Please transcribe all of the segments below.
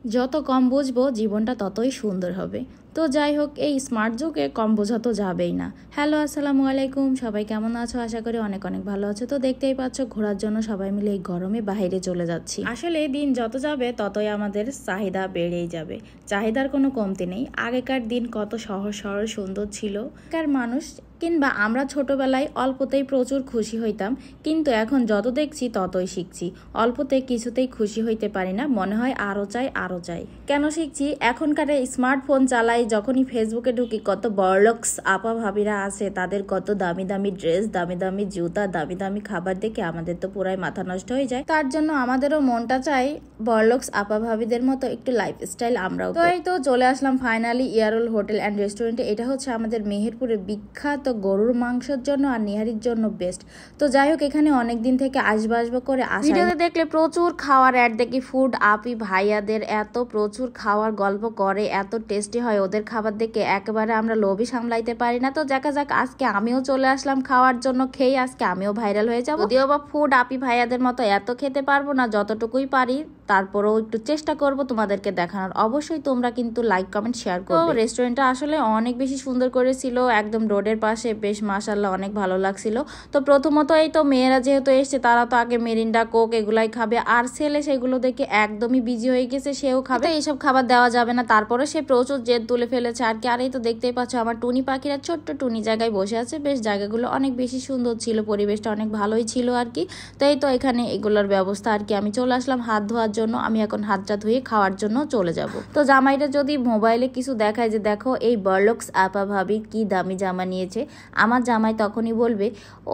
যত কম বুঝবো জীবনটা ততই সুন্দর হবে। তো যাই হোক, এই স্মার্ট যুগে কম বোঝা তো যাবেই না। হ্যালো, আসসালামু আলাইকুম, সবাই কেমন আছো? আশা করি অনেক অনেক ভালো আছো। তো দেখতেই পাচ্ছ, ঘোরার জন্য সবাই মিলে এই গরমে বাইরে চলে যাচ্ছি। আসলে দিন যত যাবে ততই আমাদের চাহিদা বেড়েই যাবে, চাহিদার কোনো কমতি নেই। আগেকার দিন কত সহজ সরল সুন্দর ছিল। আগেকার মানুষ কিংবা আমরা ছোটবেলায় অল্পতেই প্রচুর খুশি হইতাম, কিন্তু এখন যত দেখছি ততই শিখছি। অল্পতে কিছুতেই খুশি হইতে পারি না, মনে হয় আরো চাই আরো চাই। কেন শিখছি? এখনকার স্মার্টফোন চালাই, যখনই ফেসবুকে ঢুকি কত বড়লোকস আপা ভাবিরা আছে, তাদের কত দামি দামি ড্রেস, দামি দামি জুতা, দামি দামি খাবার দেখে আমাদের তো পুরাই মাথা নষ্ট হয়ে যায়। তার জন্য আমাদেরও মনটা চাই বড়লোকস আপা ভাবিদের মতো একটু লাইফস্টাইল আমরাও। তো এই তো চলে আসলাম ফাইনালি ইয়ারুল হোটেল অ্যান্ড রেস্টুরেন্টে। এটা হচ্ছে আমাদের মেহেরপুরের বিখ্যাত গরুর মাংসের জন্য আর নিহারির জন্য বেস্ট। তো যাই হোক, এখানে অনেকদিন থেকে আসবো করে আসা। ভিডিওতে দেখলে প্রচুর খাওয়ার অ্যাড দেখি, ফুড আপি ভাইয়াদের এত প্রচুর খাওয়ার গল্প করে, এত টেস্টি হয় ওদের খাবার দেখে একেবারে আমরা লোভই সামলাইতে পারি না। তো যাক আজকে আমিও চলে আসলাম খাওয়ার জন্য, খেয়ে আজকে আমিও ভাইরাল হয়ে যাবো। যদিও বা ফুড আপি ভাইয়াদের মতো এত খেতে পারবো না, যতটুকুই পারি তারপরেও একটু চেষ্টা করব তোমাদেরকে দেখানোর। অবশ্যই তোমরা কিন্তু লাইক কমেন্ট শেয়ার করো। রেস্টুরেন্টটা আসলে অনেক বেশি সুন্দর করেছিল, একদম রোডের পাশে, বেশ মাশাআল্লাহ অনেক ভালো লাগছিল। তো প্রথমত এই তো মেয়েরা যেহেতু এসছে, তারা তো আগে মেরিন্ডা কোক এগুলাই খাবে, আর ছেলে সেগুলো দেখে একদমই বিজি হয়ে গেছে, সেও খাবে। এইসব খাবার দেওয়া যাবে না, তারপরে সে প্রচুর জেদ তুলে ফেলেছে আর কি। আর এই তো দেখতেই পাচ্ছ আমার টুনি পাখিরা ছোট্ট টুনি জায়গায় বসে আছে। বেশ জায়গাগুলো অনেক বেশি সুন্দর ছিল, পরিবেশটা অনেক ভালোই ছিল আর কি। তো এই তো এখানে এগুলোর ব্যবস্থা আর কি। আমি চলে আসলাম হাত ধোয়ার জন্য, আমি এখন হাতটা ধুয়ে খাওয়ার জন্য চলে যাব। তো জামাইটা যদি মোবাইলে কিছু দেখায় যে দেখো এই বড়লোকস আপা ভাবি কি দামি জামা নিয়েছে, আমার জামাই তখনই বলবে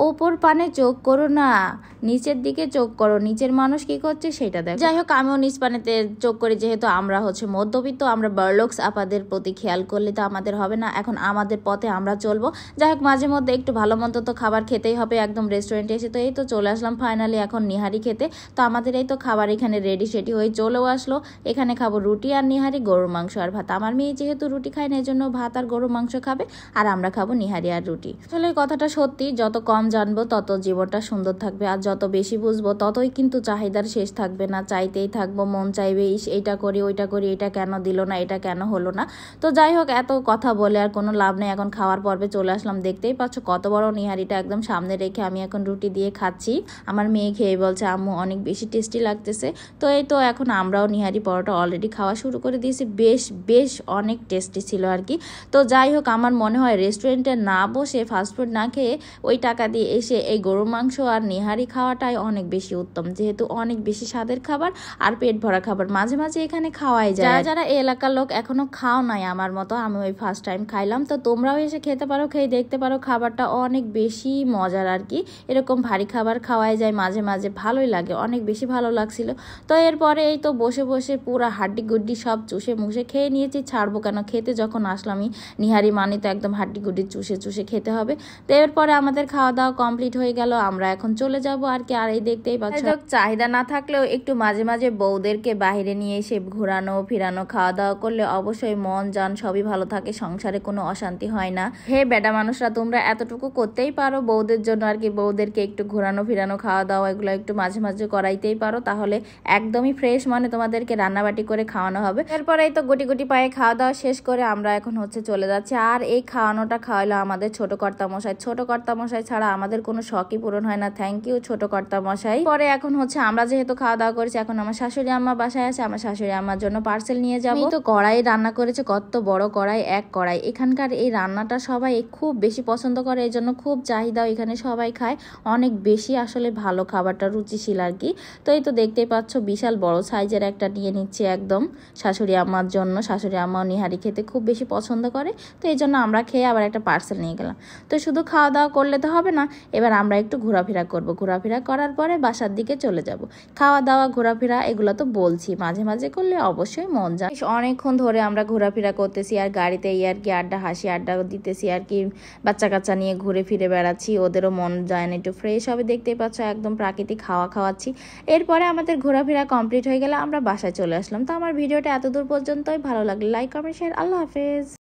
ওপর পানে চোখ করো না, নিচের দিকে চোখ করো, নিচের মানুষ কি করছে সেটা দেখো। যাই হোক, আমিও নিচ পানেতে চোখ করি, যেহেতু আমরা হচ্ছে মধ্যবিত্ত, আমরা বড়লোকস আপাদের প্রতি খেয়াল করলে তো আমাদের হবে না। এখন আমাদের পথে আমরা চলবো। যাই হোক, মাঝে মধ্যে একটু ভালো মন্দ তো খাবার খেতেই হবে একদম রেস্টুরেন্টে এসে। তো এই তো চলে আসলাম ফাইনালি এখন নিহারি খেতে। তো আমাদের এই তো খাবার এখানে রেডি সেটি হয়ে চলেও আসলো। এখানে খাবো রুটি আর নিহারি, গরুর মাংস আর ভাত। আমার মেয়ে যেহেতু রুটি খায় না, এই জন্য ভাত আর গরুর মাংস খাবে, আর আমরা খাবো নিহারি আর রুটি। আসলে কথাটা সত্যি, যত কম জানবো তত জীবনটা সুন্দর থাকবে, আর যত বেশি বুঝবো ততই কিন্তু চাহিদার শেষ থাকবে না। চাইতেই থাকবো, মন চাইবে এইটা করি ওইটা করি, এটা কেন দিল না, এটা কেন হলো না। তো যাই হোক, এত কথা বলে আর কোনো লাভ নেই। এখন খাওয়ার পর্বে চলে আসলাম। দেখতেই পাচ্ছ কত বড় নিহারিটা একদম সামনে রেখে আমি এখন রুটি দিয়ে খাচ্ছি। আমার মেয়ে খেয়ে বলছে আম্মু অনেক বেশি টেস্টি লাগতেছে। তো এই তো এখন আমরাও নিহারি পরোটা অলরেডি খাওয়া শুরু করে দিয়েছি। বেশ অনেক টেস্টি ছিল আর কি। তো যাই হোক, আমার মনে হয় রেস্টুরেন্টে না বসে ফাস্টফুড না খেয়ে ওই টাকা দিয়ে এসে এই গরুর মাংস আর নিহারি খাওয়াটাই অনেক বেশি উত্তম, যেহেতু অনেক বেশি স্বাদের খাবার আর পেট ভরা খাবার মাঝে মাঝে এখানে খাওয়াই যায়। যারা যারা এই এলাকার লোক এখনো খাও নাই আমার মতো, আমি ওই ফার্স্ট টাইম খাইলাম, তো তোমরাও এসে খেতে পারো, খেয়ে দেখতে পারো। খাবারটা অনেক বেশি মজার আর কি। এরকম ভারী খাবার খাওয়াই যায় মাঝে মাঝে, ভালোই লাগে, অনেক বেশি ভালো লাগছিল। তো এরপরে এই তো বসে বসে পুরা হাড্ডি গুড্ডি সব চুষে মুষে খেয়ে নিয়েছি। ছাড়বো কেন, খেতে যখন আসলামই, নিহারি মানে তো একদম হাড্ডি গুড্ডি চুষে চুষে খেতে হবে। তো এরপরে আমাদের খাওয়া দাওয়া কমপ্লিট হয়ে গেল, আমরা এখন চলে যাব আর কি। আর এই দেখতেই পাচ্ছ, চাহিদা না থাকলেও একটু মাঝে মাঝে বউদেরকে বাইরে নিয়ে এসে ঘোরানো ফিরানো, খাওয়া দাওয়া করলে অবশ্যই মন জান সবই ভালো থাকে, সংসারে কোনো অশান্তি হয় না। হে বেডা মানুষরা, তোমরা এতটুকু করতেই পারো বউদের জন্য আর কি। বউদেরকে একটু ঘোরানো ফিরানো, খাওয়া দাওয়া এগুলো একটু মাঝে মাঝে করাইতেই পারো, তাহলে একদমই ফ্রেশ মানে তোমাদেরকে রান্নাবাটি করে খাওয়ানো হবে। এরপরে এই তো গুটি গুটি পায়ে খাওয়া দাওয়া শেষ করে আমরা এখন হচ্ছে চলে যাচ্ছি। আর এই খাওয়ানোটা খাওয়াইলো আমাদের ছোট কর্তা মশাই। ছোট কর্তা মশাই ছাড়া আমাদের কোনো শখই পূরণ হয় না। থ্যাংক ইউ ছোট কর্তা মশাই। পরে এখন হচ্ছে আমরা যেহেতু খাওয়া দাওয়া করেছি, এখন আমার শাশুড়ি আম্মা বাসায় আছে, আমার শাশুড়ি আম্মার জন্য পার্সেল নিয়ে যাবো। তো কড়াই রান্না করেছে, কত বড় কড়াই, এক কড়াই। এখানকার এই রান্নাটা সবাই খুব বেশি পছন্দ করে, এই জন্য খুব চাহিদা, এখানে সবাই খায় অনেক বেশি। আসলে ভালো খাবারটা রুচিশীল আর কি। তো এই তো দেখতেই পাচ্ছ বিশাল বড় সাইজের একটা নিয়ে নিচ্ছে একদম শাশুড়ি আম্মার জন্য। শাশুড়ি আম্মাও নিহারি খেতে খুব বেশি পছন্দ করে, তো এই জন্য আমরা খেয়ে আবার একটা পার্সেল নিয়ে গেলাম। তো শুধু খাওয়া দাওয়া করলে তো হবে না, এবার আমরা একটু ঘোরাফেরা করব। ঘোরাফেরা করার পরে বাসার দিকে চলে যাব। খাওয়া দাওয়া ঘোরাফেরা এগুলো তো বলছি, মাঝে মাঝে করলে অবশ্যই মন যায়। অনেকক্ষণ ধরে আমরা ঘোরাফেরা করতেছি আর গাড়িতে আর কি আড্ডা হাসি আড্ডা দিতেছি আর কি। বাচ্চা কাচ্চা নিয়ে ঘুরে ফিরে বেড়াচ্ছি, ওদেরও মন যায় না, একটু ফ্রেশ হবে। দেখতেই পাচ্ছ একদম প্রাকৃতিক হাওয়া খাওয়াচ্ছি। এরপরে আমাদের ঘোরাফেরা কমপ্লিট হয়ে গেলে আমরা বাসায় চলে আসলাম। তো আমার ভিডিওটা এত দূর পর্যন্তই। ভালো লাগলে লাইক কমেন্ট শেয়ার। আল্লাহ হাফেজ।